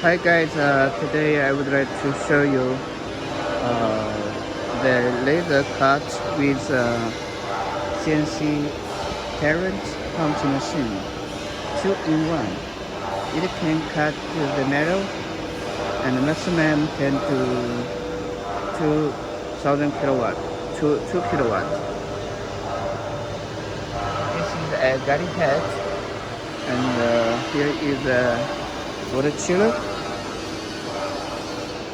Hi guys, today I would like to show you the laser cut with CNC parent punching machine, 2-in-1. It can cut the metal and the maximum can do 2000 kilowatt, 2 kilowatt. This is a galley head, and here is a water chiller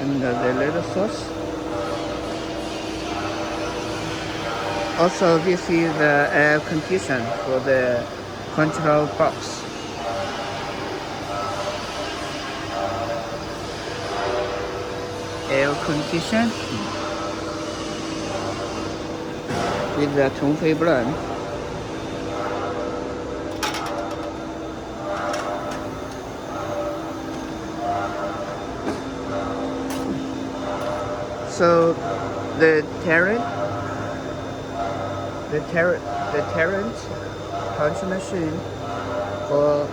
and the little source. Also, this is the air condition for the control box. Air condition with the Tongfei brand. So the Terran punch machine for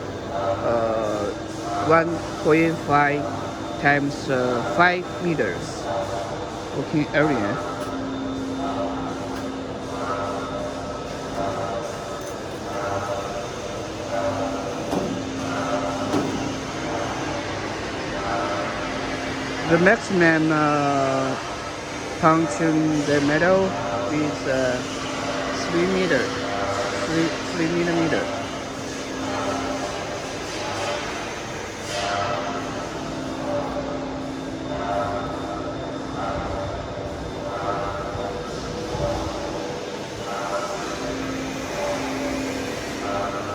1.5 times 5 meters working area. The maximum punching the metal is 3 millimeter.